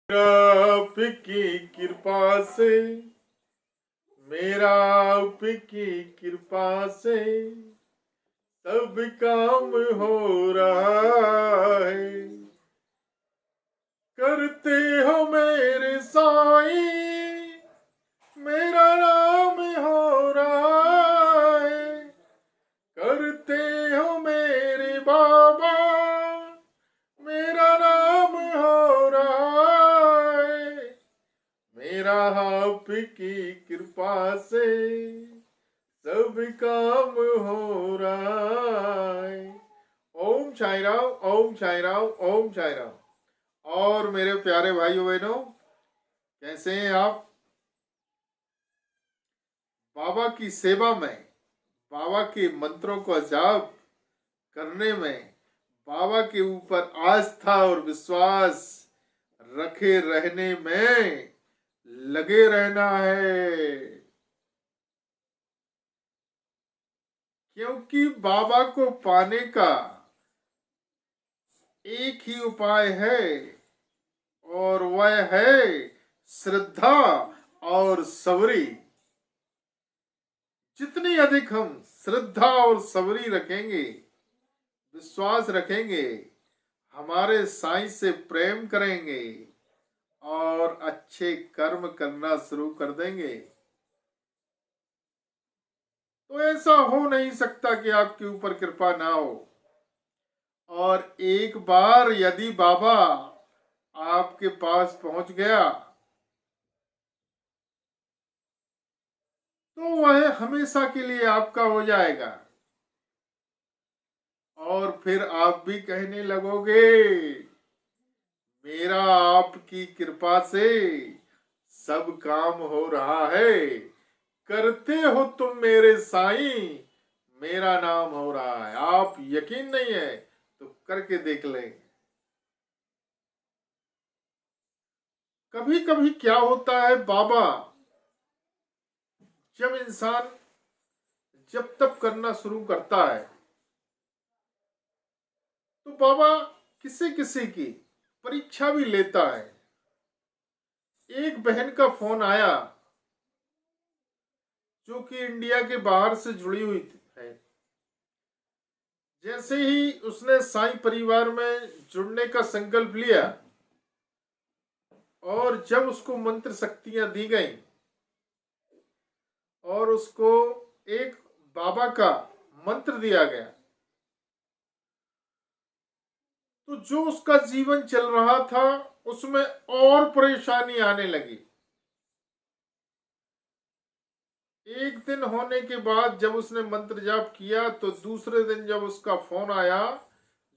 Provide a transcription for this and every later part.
आपकी कृपा से, मेरा आपकी कृपा से सब काम हो रहा है। करते हो मेरे साईं, मेरा नाम हो रहा है। करते हो मेरे बाबा, मेरा नाम हो रहा है। मेरा आपकी कृपा से सब काम हो रहा है। ओम साई राम, ओम साई राम, ओम साई राम। और मेरे प्यारे भाइयों बहनों, कैसे हैं आप? बाबा की सेवा में, बाबा के मंत्रों का जाप करने में, बाबा के ऊपर आस्था और विश्वास रखे रहने में लगे रहना है, क्योंकि बाबा को पाने का एक ही उपाय है और वह है श्रद्धा और सबरी। जितनी अधिक हम श्रद्धा और सबरी रखेंगे, विश्वास रखेंगे, हमारे साईं से प्रेम करेंगे और अच्छे कर्म करना शुरू कर देंगे, तो ऐसा हो नहीं सकता कि आपके ऊपर कृपा ना हो। और एक बार यदि बाबा आपके पास पहुंच गया तो वह हमेशा के लिए आपका हो जाएगा और फिर आप भी कहने लगोगे, मेरा आपकी कृपा से सब काम हो रहा है। करते हो तुम मेरे साईं, मेरा नाम हो रहा है। आप यकीन नहीं है तो करके देख लें। कभी कभी क्या होता है, बाबा जब इंसान जब तप करना शुरू करता है तो बाबा किसी किसी की परीक्षा भी लेता है। एक बहन का फोन आया जो कि इंडिया के बाहर से जुड़ी हुई है। जैसे ही उसने साईं परिवार में जुड़ने का संकल्प लिया और जब उसको मंत्र शक्तियां दी गई और उसको एक बाबा का मंत्र दिया गया, तो जो उसका जीवन चल रहा था उसमें और परेशानी आने लगी। एक दिन होने के बाद जब उसने मंत्र जाप किया तो दूसरे दिन जब उसका फोन आया,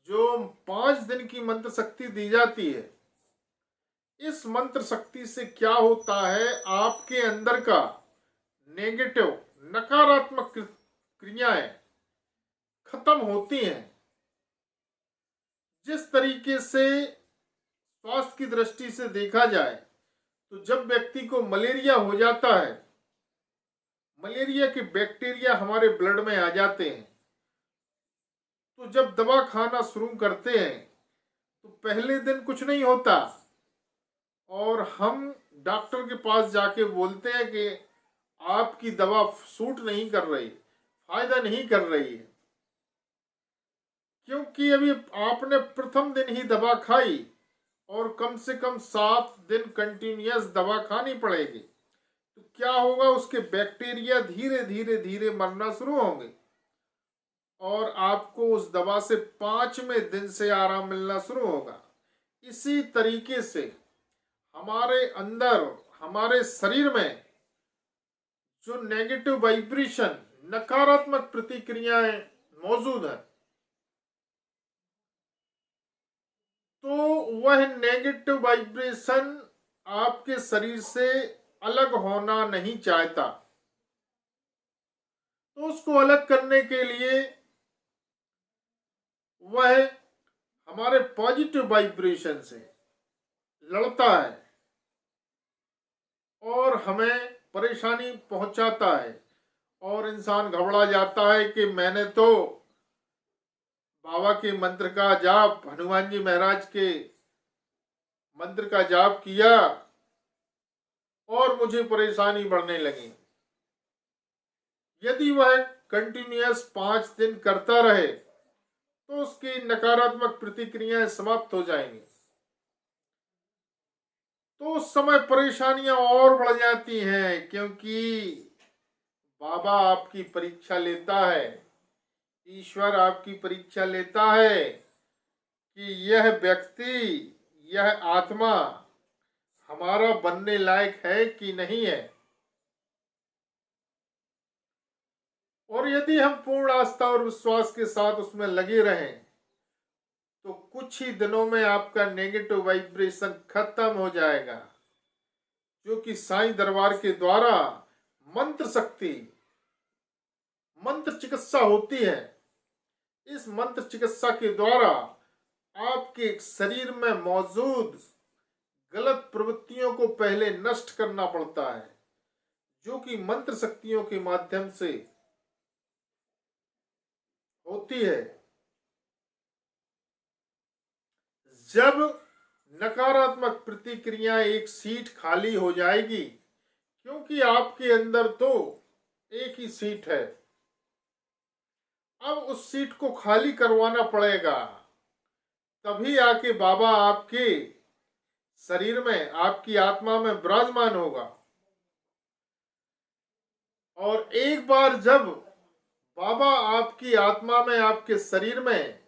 जो 5 दिन की मंत्र शक्ति दी जाती है, इस मंत्र शक्ति से क्या होता है, आपके अंदर का नेगेटिव नकारात्मक क्रियाएं खत्म होती हैं। जिस तरीके से स्वास्थ्य की दृष्टि से देखा जाए तो जब व्यक्ति को मलेरिया हो जाता है, मलेरिया के बैक्टीरिया हमारे ब्लड में आ जाते हैं, तो जब दवा खाना शुरू करते हैं तो पहले दिन कुछ नहीं होता और हम डॉक्टर के पास जाके बोलते हैं कि आपकी दवा सूट नहीं कर रही, फायदा नहीं कर रही है, क्योंकि अभी आपने प्रथम दिन ही दवा खाई और कम से कम 7 दिन कंटिन्यूअस दवा खानी पड़ेगी। तो क्या होगा, उसके बैक्टीरिया धीरे धीरे धीरे मरना शुरू होंगे और आपको उस दवा से 5वें दिन से आराम मिलना शुरू होगा। इसी तरीके से हमारे अंदर, हमारे शरीर में जो नेगेटिव वाइब्रेशन, नकारात्मक प्रतिक्रियाएं मौजूद है, तो वह नेगेटिव वाइब्रेशन आपके शरीर से अलग होना नहीं चाहता। तो उसको अलग करने के लिए वह हमारे पॉजिटिव वाइब्रेशन से लड़ता है और हमें परेशानी पहुंचाता है और इंसान घबरा जाता है कि मैंने तो बाबा के मंत्र का जाप, हनुमान जी महाराज के मंत्र का जाप किया और मुझे परेशानी बढ़ने लगी। यदि वह कंटिन्यूअस 5 दिन करता रहे तो उसकी नकारात्मक प्रतिक्रियाएं समाप्त हो जाएंगी। तो उस समय परेशानियां और बढ़ जाती हैं, क्योंकि बाबा आपकी परीक्षा लेता है, ईश्वर आपकी परीक्षा लेता है कि यह व्यक्ति, यह आत्मा हमारा बनने लायक है कि नहीं है। और यदि हम पूर्ण आस्था और विश्वास के साथ उसमें लगे रहें तो कुछ ही दिनों में आपका नेगेटिव वाइब्रेशन खत्म हो जाएगा, जो कि साईं दरबार के द्वारा मंत्र शक्ति, मंत्र चिकित्सा होती है। इस मंत्र चिकित्सा के द्वारा आपके शरीर में मौजूद गलत प्रवृत्तियों को पहले नष्ट करना पड़ता है, जो कि मंत्र शक्तियों के माध्यम से होती है। जब नकारात्मक प्रतिक्रिया एक सीट खाली हो जाएगी, क्योंकि आपके अंदर तो एक ही सीट है, अब उस सीट को खाली करवाना पड़ेगा। तभी आके बाबा आपके शरीर में, आपकी आत्मा में विराजमान होगा। और एक बार जब बाबा आपकी आत्मा में, आपके शरीर में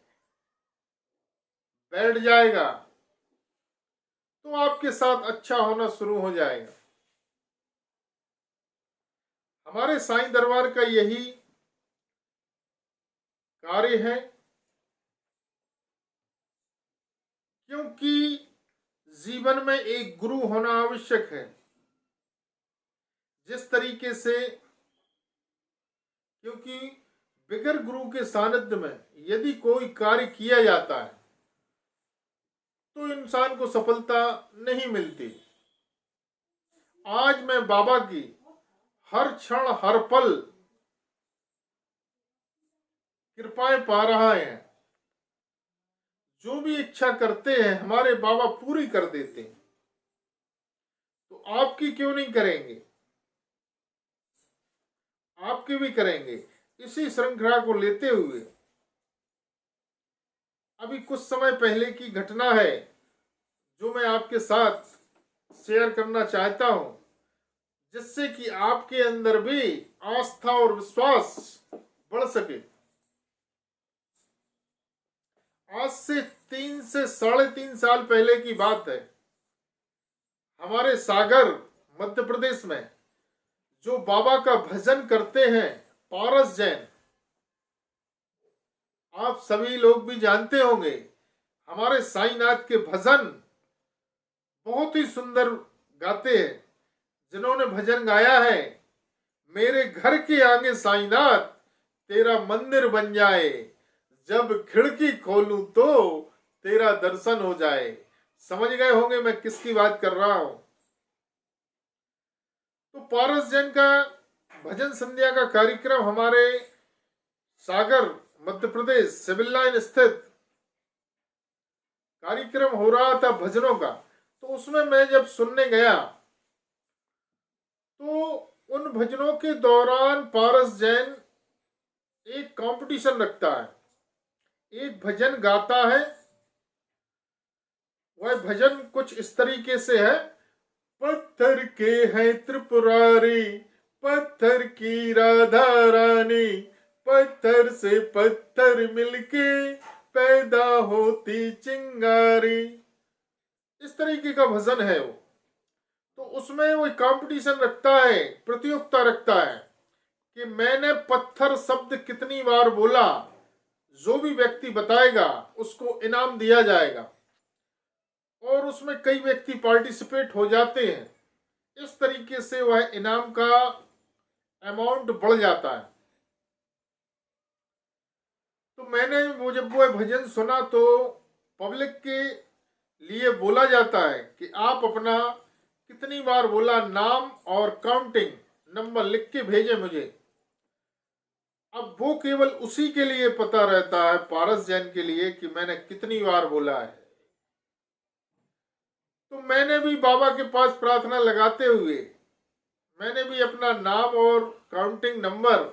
बैठ जाएगा तो आपके साथ अच्छा होना शुरू हो जाएगा। हमारे साईं दरबार का यही कार्य है, क्योंकि जीवन में एक गुरु होना आवश्यक है। जिस तरीके से, क्योंकि बगैर गुरु के सानिध्य में यदि कोई कार्य किया जाता है तो इंसान को सफलता नहीं मिलती। आज मैं बाबा की हर क्षण हर पल कृपाएं पा रहा है। जो भी इच्छा करते हैं हमारे बाबा पूरी कर देते हैं, तो आपकी क्यों नहीं करेंगे? आपकी भी करेंगे। इसी श्रृंखला को लेते हुए अभी कुछ समय पहले की घटना है जो मैं आपके साथ शेयर करना चाहता हूं, जिससे कि आपके अंदर भी आस्था और विश्वास बढ़ सके। आज से 3 से 3.5 साल पहले की बात है। हमारे सागर मध्य प्रदेश में जो बाबा का भजन करते हैं पारस जैन, आप सभी लोग भी जानते होंगे। हमारे साईनाथ के भजन बहुत ही सुंदर गाते हैं। जिन्होंने भजन गाया है, मेरे घर के आगे साईनाथ तेरा मंदिर बन जाए, जब खिड़की खोलूं तो तेरा दर्शन हो जाए। समझ गए होंगे मैं किसकी बात कर रहा हूं। तो पारस जैन का भजन संध्या का कार्यक्रम हमारे सागर मध्य प्रदेश सिविल लाइन स्थित कार्यक्रम हो रहा था भजनों का। तो उसमें मैं जब सुनने गया तो उन भजनों के दौरान पारस जैन एक कंपटीशन रखता है, एक भजन गाता है। वह भजन कुछ इस तरीके से है, पत्थर के हैं त्रिपुरारी, पत्थर की राधा रानी, पत्थर से पत्थर मिलके पैदा होती चिंगारी। इस तरीके का भजन है वो। तो उसमें वो कंपटीशन रखता है, प्रतियोगिता रखता है कि मैंने पत्थर शब्द कितनी बार बोला। जो भी व्यक्ति बताएगा उसको इनाम दिया जाएगा। और उसमें कई व्यक्ति पार्टिसिपेट हो जाते हैं। इस तरीके से वह इनाम का अमाउंट बढ़ जाता है। तो मैंने वो जब वह भजन सुना तो पब्लिक के लिए बोला जाता है कि आप अपना कितनी बार बोला नाम और काउंटिंग नंबर लिख के भेजे मुझे। अब वो केवल उसी के लिए पता रहता है, पारस जैन के लिए, कि मैंने कितनी बार बोला है। तो मैंने भी बाबा के पास प्रार्थना लगाते हुए मैंने भी अपना नाम और काउंटिंग नंबर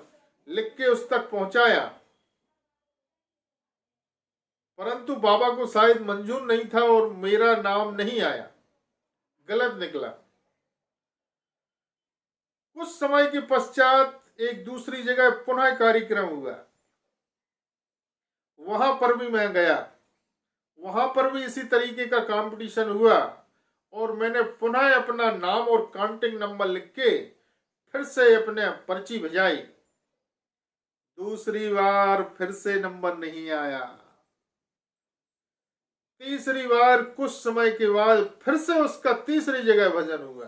लिख के उस तक पहुंचाया, परंतु बाबा को शायद मंजूर नहीं था और मेरा नाम नहीं आया, गलत निकला। कुछ समय के पश्चात एक दूसरी जगह पुनः कार्यक्रम हुआ, वहां पर भी मैं गया, वहां पर भी इसी तरीके का कंपटीशन हुआ और मैंने पुनः अपना नाम और काउंटिंग नंबर लिख के फिर से अपने पर्ची भिजाई। दूसरी बार फिर से नंबर नहीं आया। तीसरी बार कुछ समय के बाद फिर से उसका तीसरी जगह भजन हुआ।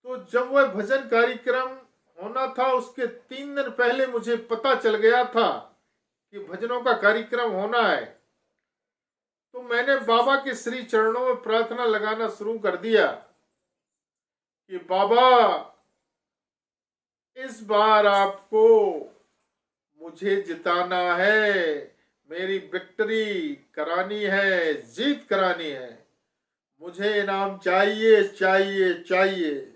तो जब वह भजन कार्यक्रम होना था उसके 3 दिन पहले मुझे पता चल गया था कि भजनों का कार्यक्रम होना है, तो मैंने बाबा के श्री चरणों में प्रार्थना लगाना शुरू कर दिया कि बाबा इस बार आपको मुझे जिताना है, मेरी विक्ट्री करानी है, जीत करानी है, मुझे इनाम चाहिए चाहिए चाहिए।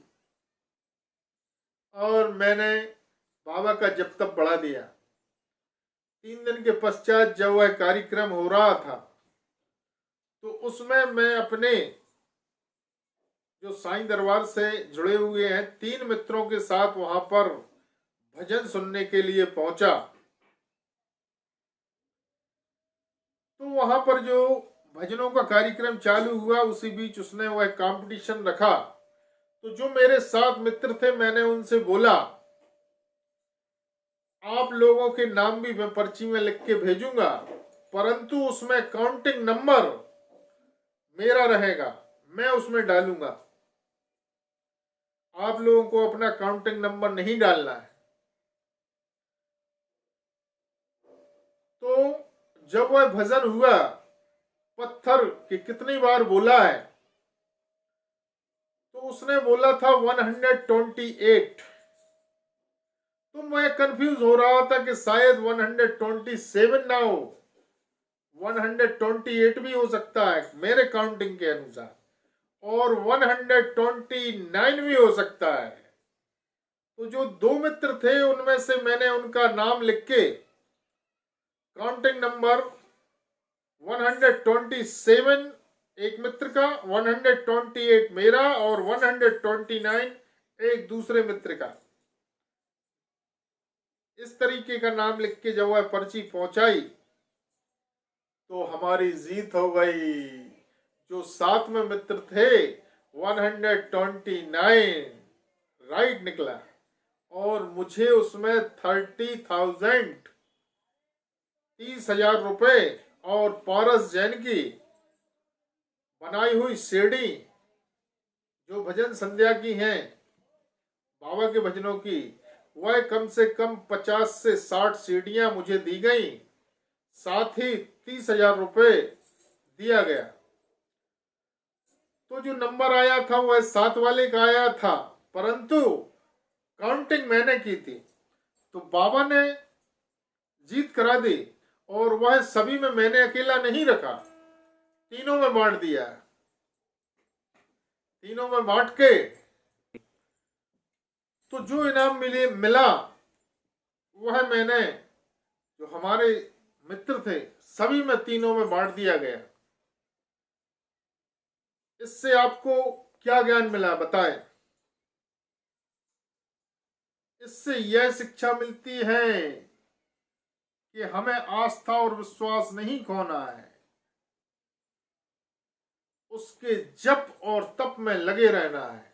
और मैंने बाबा का जप तप बढ़ा दिया। 3 दिन के पश्चात जब वह कार्यक्रम हो रहा था तो उसमें मैं अपने जो साईं दरबार से जुड़े हुए हैं 3 मित्रों के साथ वहां पर भजन सुनने के लिए पहुंचा। तो वहां पर जो भजनों का कार्यक्रम चालू हुआ उसी बीच उसने वह कंपटीशन रखा। तो जो मेरे साथ मित्र थे मैंने उनसे बोला आप लोगों के नाम भी मैं पर्ची में लिख के भेजूंगा, परंतु उसमें काउंटिंग नंबर मेरा रहेगा, मैं उसमें डालूंगा, आप लोगों को अपना काउंटिंग नंबर नहीं डालना है। तो जब वह भजन हुआ पत्थर कि कितनी बार बोला है, तो उसने बोला था 128। तो मैं कंफ्यूज हो रहा था कि शायद 127 ना हो, 128 भी हो सकता है मेरे काउंटिंग के अनुसार, और 129 भी हो सकता है। तो जो 2 मित्र थे उनमें से मैंने उनका नाम लिख के काउंटिंग नंबर 127 एक मित्र का, 128 मेरा और 129 एक दूसरे मित्र का, इस तरीके का नाम लिख के जब वह पर्ची पहुंचाई तो हमारी जीत हो गई। जो 7 में मित्र थे 129 राइट निकला और मुझे उसमें 30,000 रुपए और पारस जैन की बनाई हुई सीढ़ी जो भजन संध्या की हैं बाबा के भजनों की, वह कम से कम 50 से 60 सीढ़ियां मुझे दी गई, साथ ही 30,000 रुपए दिया गया। तो जो नंबर आया था वह 7 वाले का आया था, परंतु काउंटिंग मैंने की थी तो बाबा ने जीत करा दी और वह सभी में मैंने अकेला नहीं रखा, तीनों में बांट दिया। तीनों में बांट के तो जो इनाम मिला वह मैंने जो हमारे मित्र थे सभी में तीनों में बांट दिया गया। इससे आपको क्या ज्ञान मिला बताएं? इससे यह शिक्षा मिलती है कि हमें आस्था और विश्वास नहीं खोना है, उसके जप और तप में लगे रहना है।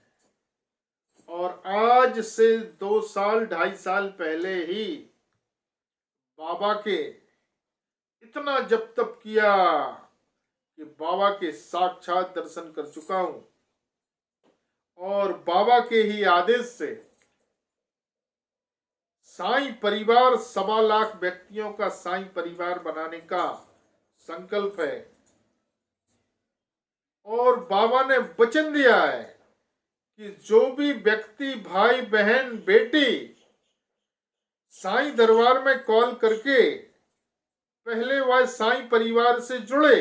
और आज से 2 साल 2.5 साल पहले ही बाबा के इतना जप तप किया कि बाबा के साक्षात दर्शन कर चुका हूं और बाबा के ही आदेश से साईं परिवार 1.25 लाख व्यक्तियों का साईं परिवार बनाने का संकल्प है। और बाबा ने वचन दिया है कि जो भी व्यक्ति भाई बहन बेटी साईं दरबार में कॉल करके पहले वह साईं परिवार से जुड़े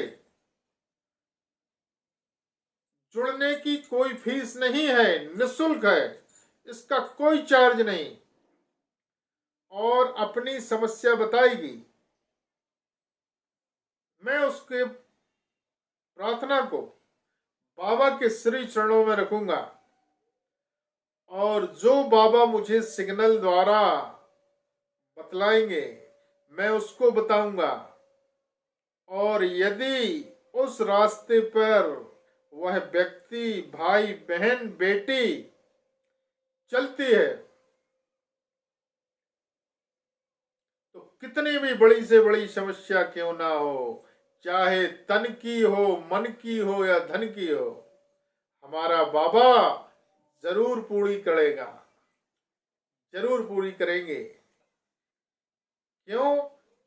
जुड़ने की कोई फीस नहीं है, निःशुल्क है, इसका कोई चार्ज नहीं। और अपनी समस्या बताएगी, मैं उसके प्रार्थना को बाबा के श्री चरणों में रखूंगा, और जो बाबा मुझे सिग्नल द्वारा बतलाएंगे मैं उसको बताऊंगा। और यदि उस रास्ते पर वह व्यक्ति, भाई बहन बेटी चलती है, तो कितनी भी बड़ी से बड़ी समस्या क्यों ना हो, चाहे तन की हो, मन की हो या धन की हो, हमारा बाबा जरूर पूरी करेगा, जरूर पूरी करेंगे। क्यों?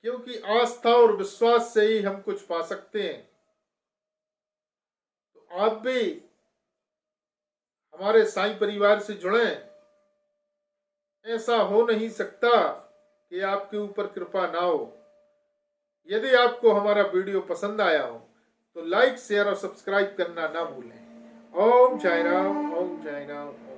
क्योंकि आस्था और विश्वास से ही हम कुछ पा सकते हैं। तो आप भी हमारे साईं परिवार से जुड़ें। ऐसा हो नहीं सकता कि आपके ऊपर कृपा ना हो। यदि आपको हमारा वीडियो पसंद आया हो तो लाइक, शेयर और सब्सक्राइब करना ना भूलें। ओम साईं राम, ओम साईं राम।